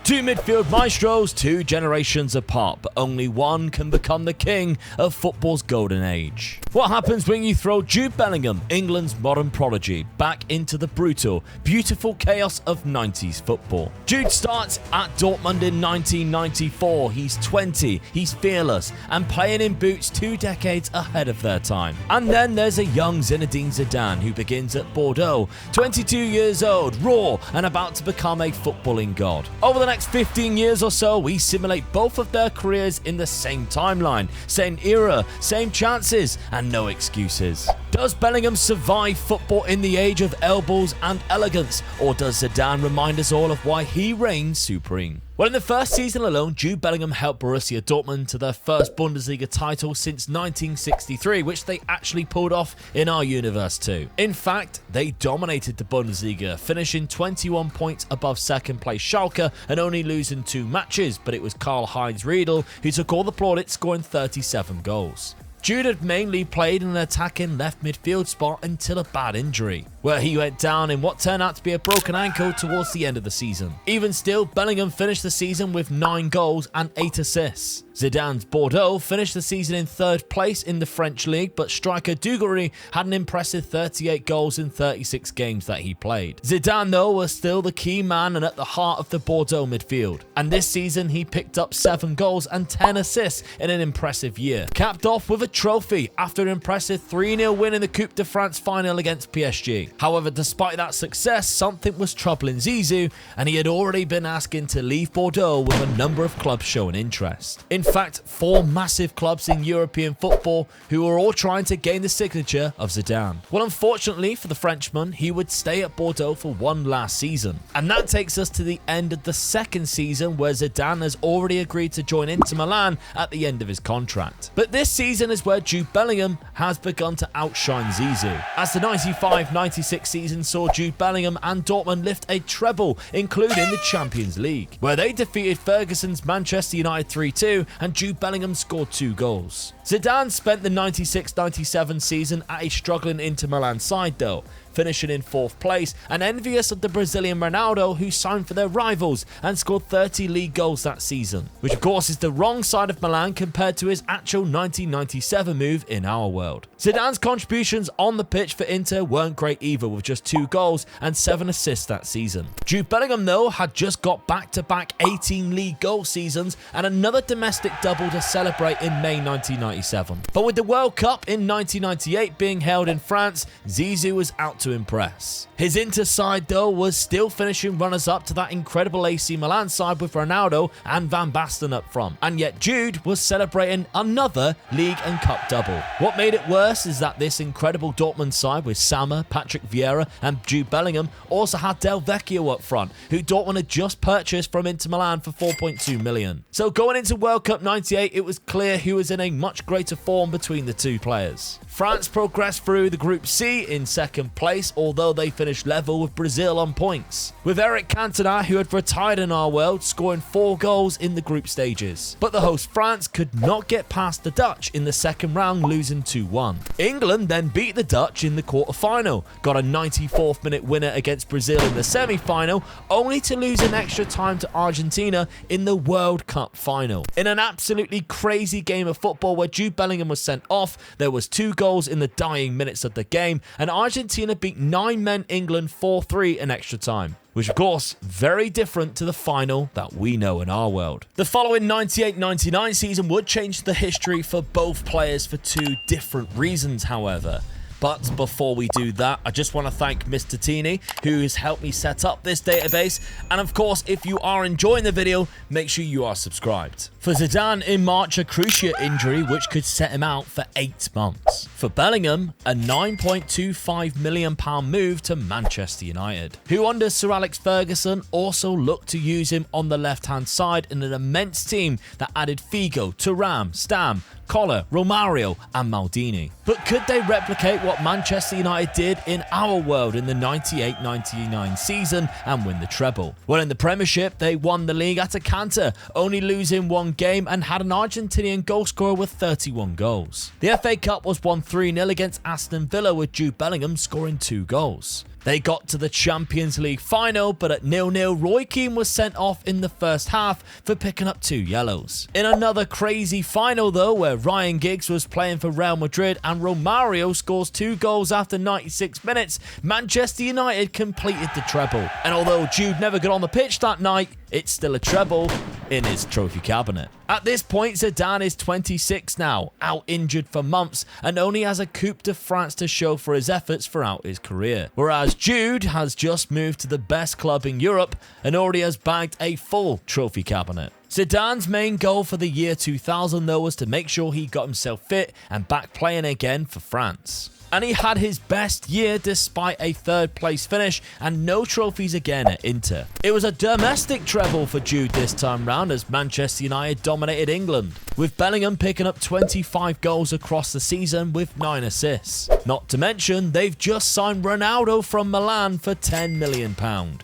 Two midfield maestros, two generations apart, but only one can become the king of football's golden age. What happens when you throw Jude Bellingham, England's modern prodigy, back into the brutal, beautiful chaos of 90s football? Jude starts at Dortmund in 1994. He's 20, he's fearless, and playing in boots 2 decades ahead of their time. And then there's a young Zinedine Zidane who begins at Bordeaux, 22 years old, raw, and about to become a footballing god. Over the next 15 years or so, we simulate both of their careers in the same timeline, same era, same chances, and no excuses. Does Bellingham survive football in the age of elbows and elegance, or does Zidane remind us all of why he reigns supreme? Well, in the first season alone, Jude Bellingham helped Borussia Dortmund to their first Bundesliga title since 1963, which they actually pulled off in our universe too. In fact, they dominated the Bundesliga, finishing 21 points above second place Schalke and only losing 2 matches, but it was Karl-Heinz Riedel who took all the plaudits, scoring 37 goals. Jude had mainly played in an attacking left midfield spot until a bad injury, where he went down in what turned out to be a broken ankle towards the end of the season. Even still, Bellingham finished the season with 9 goals and 8 assists. Zidane's Bordeaux finished the season in 3rd place in the French league, but striker Dugarry had an impressive 38 goals in 36 games that he played. Zidane, though, was still the key man and at the heart of the Bordeaux midfield, and this season he picked up 7 goals and 10 assists in an impressive year, capped off with a trophy after an impressive 3-0 win in the Coupe de France final against PSG. However, despite that success, something was troubling Zizou, and he had already been asking to leave Bordeaux, with a number of clubs showing interest. In fact, 4 massive clubs in European football who were all trying to gain the signature of Zidane. Well, unfortunately for the Frenchman, he would stay at Bordeaux for one last season. And that takes us to the end of the 2nd season, where Zidane has already agreed to join Inter Milan at the end of his contract. But this season is where Jude Bellingham has begun to outshine Zizou, as the 95-96 season saw Jude Bellingham and Dortmund lift a treble, including the Champions League, where they defeated Ferguson's Manchester United 3-2, and Jude Bellingham scored 2 goals. Zidane spent the 96-97 season at a struggling Inter Milan side though, finishing in 4th place and envious of the Brazilian Ronaldo, who signed for their rivals and scored 30 league goals that season, which of course is the wrong side of Milan compared to his actual 1997 move in our world. Zidane's contributions on the pitch for Inter weren't great either, with just 2 goals and 7 assists that season. Jude Bellingham, though, had just got back-to-back 18 league goal seasons and another domestic double to celebrate in May 1997. But with the World Cup in 1998 being held in France, Zizou was out to impress. His Inter side, though, was still finishing runners-up to that incredible AC Milan side with Ronaldo and Van Basten up front, and yet Jude was celebrating another league and cup double. What made it worse is that this incredible Dortmund side with Sammer, Patrick Vieira and Jude Bellingham also had Del Vecchio up front, who Dortmund had just purchased from Inter Milan for 4.2 million. So going into World Cup 98, it was clear who was in a much greater form between the two players. France progressed through the Group C in 2nd place, although they finished level with Brazil on points, with Eric Cantona, who had retired in our world, scoring 4 goals in the group stages. But the host France could not get past the Dutch in the 2nd round, losing 2-1. England then beat the Dutch in the quarter-final, got a 94th minute winner against Brazil in the semi-final, only to lose in extra time to Argentina in the World Cup final. In an absolutely crazy game of football where Jude Bellingham was sent off, there was 2 goals in the dying minutes of the game, and Argentina beat 9-men England 4-3 in extra time, which of course, very different to the final that we know in our world. The following 98-99 season would change the history for both players for 2 different reasons, however. But before we do that, I just want to thank Mr. Tini, who has helped me set up this database. And of course, if you are enjoying the video, make sure you are subscribed. For Zidane in March, a cruciate injury which could set him out for 8 months. For Bellingham, a £9.25 million move to Manchester United, who under Sir Alex Ferguson also looked to use him on the left-hand side in an immense team that added Figo, Thuram, Stam, Collar, Romario and Maldini. But could they replicate what Manchester United did in our world in the 98-99 season and win the treble? Well, in the Premiership, they won the league at a canter, only losing 1 game and had an Argentinian goalscorer with 31 goals. The FA Cup was won 3-0 against Aston Villa, with Jude Bellingham scoring 2 goals. They got to the Champions League final, but at 0-0, Roy Keane was sent off in the first half for picking up 2 yellows. In another crazy final though, where Ryan Giggs was playing for Real Madrid and Romario scores 2 goals after 96 minutes, Manchester United completed the treble. And although Jude never got on the pitch that night, it's still a treble in his trophy cabinet. At this point, Zidane is 26 now, out injured for months, and only has a Coupe de France to show for his efforts throughout his career. Whereas Jude has just moved to the best club in Europe and already has bagged a full trophy cabinet. Zidane's main goal for the year 2000 though was to make sure he got himself fit and back playing again for France. And he had his best year despite a 3rd place finish and no trophies again at Inter. It was a domestic treble for Jude this time round as Manchester United dominated England, with Bellingham picking up 25 goals across the season with 9 assists. Not to mention, they've just signed Ronaldo from Milan for £10 million.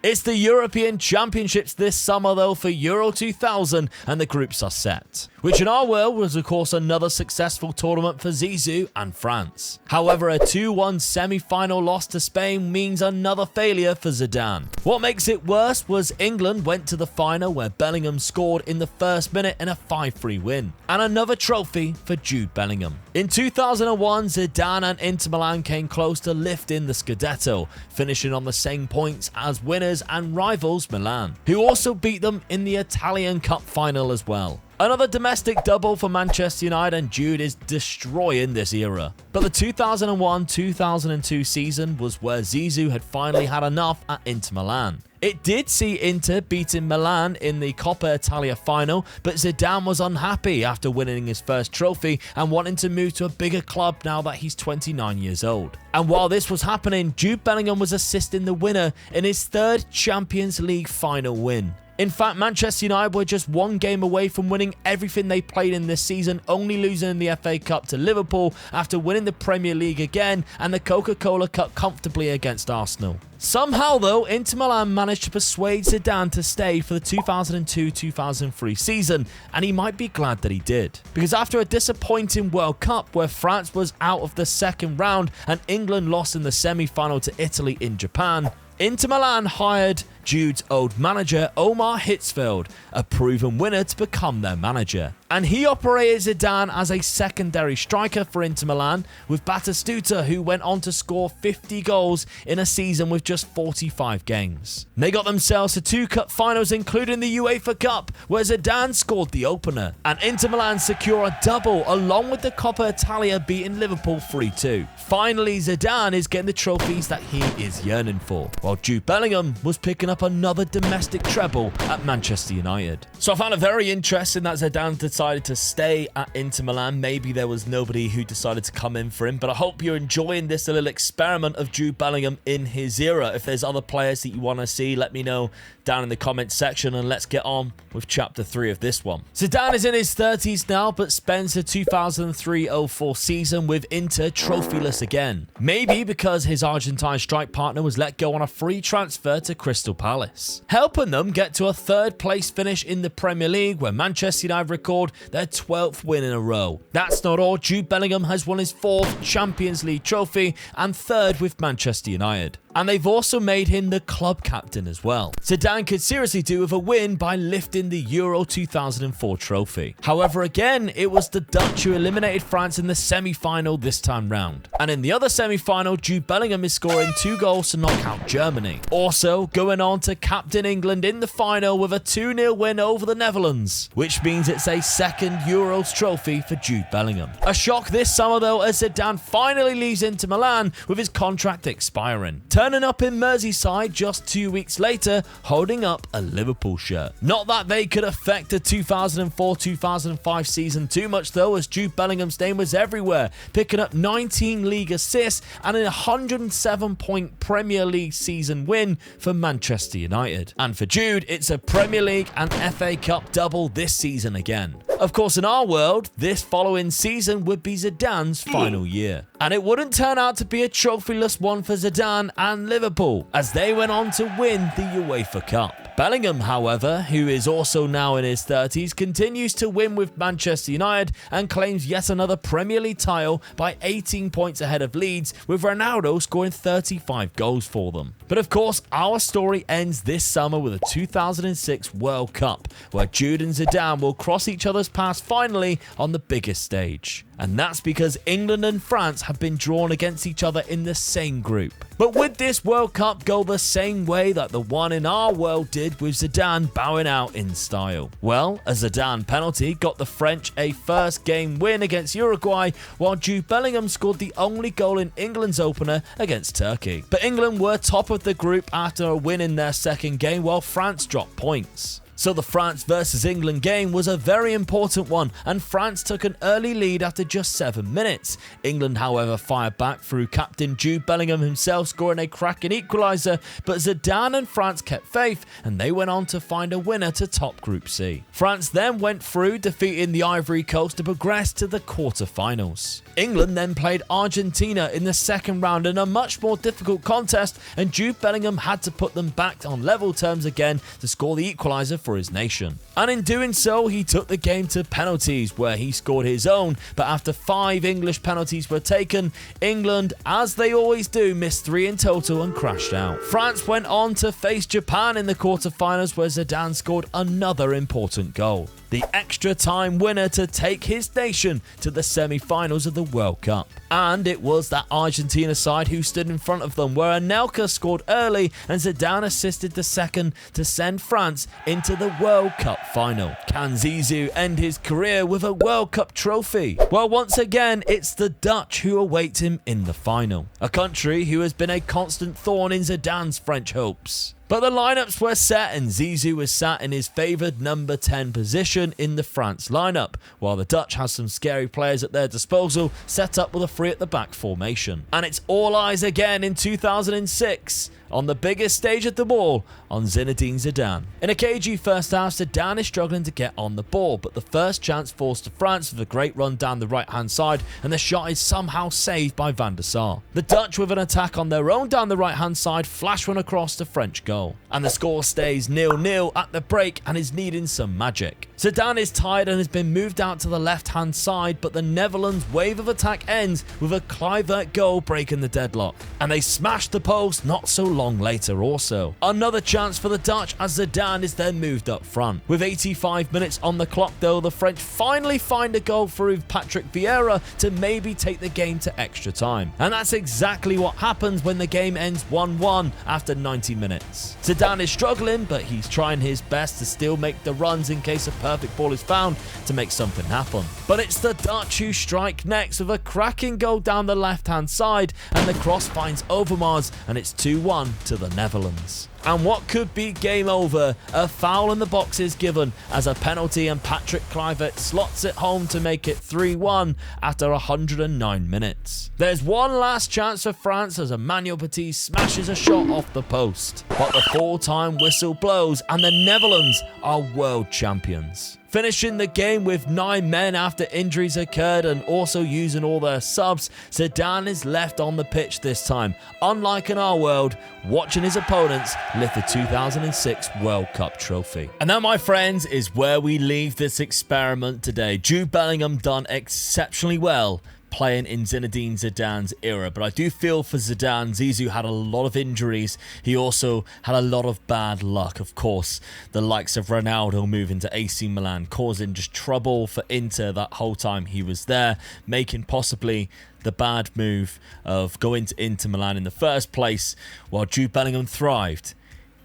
It's the European Championships this summer though for Euro 2000 and the groups are set, which in our world was of course another successful tournament for Zizou and France. However, a 2-1 semi-final loss to Spain means another failure for Zidane. What makes it worse was England went to the final where Bellingham scored in the first minute in a 5-3 win. And another trophy for Jude Bellingham. In 2001, Zidane and Inter Milan came close to lifting the Scudetto, finishing on the same points as winners and rivals Milan, who also beat them in the Italian Cup final as well. Another domestic double for Manchester United, and Jude is destroying this era. But the 2001-2002 season was where Zizou had finally had enough at Inter Milan. It did see Inter beating Milan in the Coppa Italia final, but Zidane was unhappy after winning his first trophy and wanting to move to a bigger club now that he's 29 years old. And while this was happening, Jude Bellingham was assisting the winner in his 3rd Champions League final win. In fact, Manchester United were just 1 game away from winning everything they played in this season, only losing in the FA Cup to Liverpool after winning the Premier League again and the Coca-Cola Cup comfortably against Arsenal. Somehow though, Inter Milan managed to persuade Zidane to stay for the 2002-2003 season, and he might be glad that he did. Because after a disappointing World Cup where France was out of the 2nd round and England lost in the semi-final to Italy in Japan, Inter Milan hired Jude's old manager Omar Hitzfeld, a proven winner, to become their manager. And he operated Zidane as a secondary striker for Inter Milan, with Batistuta, who went on to score 50 goals in a season with just 45 games. They got themselves to 2 cup finals, including the UEFA Cup, where Zidane scored the opener. And Inter Milan secure a double, along with the Coppa Italia beating Liverpool 3-2. Finally, Zidane is getting the trophies that he is yearning for, while Jude Bellingham was picking up another domestic treble at Manchester United. So I found it very interesting that Zidane decided to stay at Inter Milan. Maybe there was nobody who decided to come in for him, but I hope you're enjoying this little experiment of Jude Bellingham in his era. If there's other players that you want to see, let me know down in the comments section, and let's get on with chapter 3 of this one. Zidane is in his 30s now, but spends the 2003-04 season with Inter trophyless again. Maybe because his Argentine strike partner was let go on a free transfer to Crystal Palace, helping them get to a 3rd place finish in the Premier League, where Manchester United record their 12th win in a row. That's not all. Jude Bellingham has won his 4th Champions League trophy and 3rd with Manchester United. And they've also made him the club captain as well. Zidane could seriously do with a win by lifting the Euro 2004 trophy. However, again, it was the Dutch who eliminated France in the semi-final this time round. And in the other semi-final, Jude Bellingham is scoring 2 goals to knock out Germany. Also, going on to captain England in the final with a 2-0 win over the Netherlands, which means it's a 2nd Euros trophy for Jude Bellingham. A shock this summer though, as Zidane finally leaves Inter Milan with his contract expiring, turning up in Merseyside just 2 weeks later, holding up a Liverpool shirt. Not that they could affect the 2004-2005 season too much though, as Jude Bellingham's name was everywhere, picking up 19 league assists and a 107-point Premier League season win for Manchester United. And for Jude, it's a Premier League and FA Cup double this season again. Of course, in our world, this following season would be Zidane's final year. And it wouldn't turn out to be a trophyless one for Zidane and Liverpool, as they went on to win the UEFA Cup. Bellingham, however, who is also now in his 30s, continues to win with Manchester United and claims yet another Premier League title by 18 points ahead of Leeds, with Ronaldo scoring 35 goals for them. But of course, our story ends this summer with a 2006 World Cup, where Jude and Zidane will cross each other's paths finally on the biggest stage. And that's because England and France have been drawn against each other in the same group. But would this World Cup go the same way that the one in our world did, with Zidane bowing out in style? Well, a Zidane penalty got the French a first game win against Uruguay, while Jude Bellingham scored the only goal in England's opener against Turkey. But England were top of the group after a win in their second game, while France dropped points. So the France versus England game was a very important one, and France took an early lead after just 7 minutes. England, however, fired back through captain Jude Bellingham himself scoring a cracking equaliser, but Zidane and France kept faith, and they went on to find a winner to top Group C. France then went through, defeating the Ivory Coast to progress to the quarter-finals. England then played Argentina in the second round in a much more difficult contest, and Jude Bellingham had to put them back on level terms again to score the equaliser for his nation. And in doing so, he took the game to penalties, where he scored his own, but after 5 English penalties were taken, England, as they always do, missed 3 in total and crashed out. France went on to face Japan in the quarterfinals, where Zidane scored another important goal, the extra time winner to take his nation to the semi-finals of the World Cup. And it was that Argentina side who stood in front of them, where Anelka scored early and Zidane assisted the second to send France into the World Cup final. Can Zizou end his career with a World Cup trophy? Well, once again, it's the Dutch who await him in the final, a country who has been a constant thorn in Zidane's French hopes. But the lineups were set, and Zizou was sat in his favoured number 10 position in the France lineup, while the Dutch has some scary players at their disposal, set up with a 3 at the back formation. And it's all eyes again in 2006, on the biggest stage of them all, on Zinedine Zidane. In a cagey first half, Zidane is struggling to get on the ball, but the first chance falls to France with a great run down the right hand side, and the shot is somehow saved by Van der Sar. The Dutch, with an attack on their own down the right hand side, flash one across the French goal. And the score stays 0-0 at the break and is needing some magic. Zidane is tired and has been moved out to the left hand side, but the Netherlands' wave of attack ends with a Kluivert goal breaking the deadlock, and they smash the post not so long later also. Another chance for the Dutch as Zidane is then moved up front. With 85 minutes on the clock though, the French finally find a goal through Patrick Vieira to maybe take the game to extra time. And that's exactly what happens when the game ends 1-1 after 90 minutes. Zidane is struggling, but he's trying his best to still make the runs in case a perfect ball is found to make something happen. But it's the Dutch who strike next with a cracking goal down the left hand side, and the cross finds Overmars, and it's 2-1 to the Netherlands. And what could be game over, a foul in the box is given as a penalty, and Patrick Kluivert slots it home to make it 3-1 after 109 minutes. There's one last chance for France as Emmanuel Petit smashes a shot off the post, but the full-time whistle blows and the Netherlands are world champions. Finishing the game with 9 men after injuries occurred and also using all their subs, Zidane is left on the pitch this time, unlike in our world, watching his opponents lift the 2006 World Cup trophy. And that, my friends, is where we leave this experiment today. Jude Bellingham done exceptionally well playing in Zinedine Zidane's era, but I do feel for Zidane. Zizou had a lot of injuries. He also had a lot of bad luck. Of course, the likes of Ronaldo moving to AC Milan, causing just trouble for Inter that whole time he was there, making possibly the bad move of going to Inter Milan in the first place, while Jude Bellingham thrived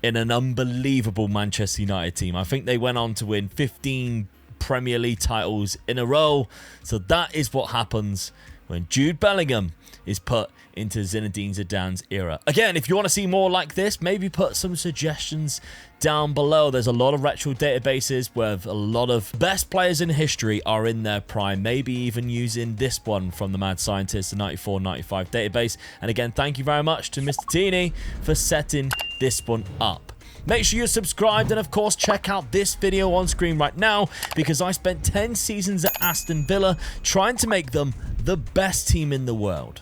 in an unbelievable Manchester United team. I think they went on to win 15 Premier League titles in a row. So that is what happens when Jude Bellingham is put into Zinedine Zidane's era. Again, if you want to see more like this, maybe put some suggestions down below. There's a lot of retro databases where a lot of best players in history are in their prime, maybe even using this one from the Mad Scientist, the 94-95 database. And again, thank you very much to Mr. Teeny for setting this one up. Make sure you're subscribed, and of course check out this video on screen right now, because I spent 10 seasons at Aston Villa trying to make them the best team in the world.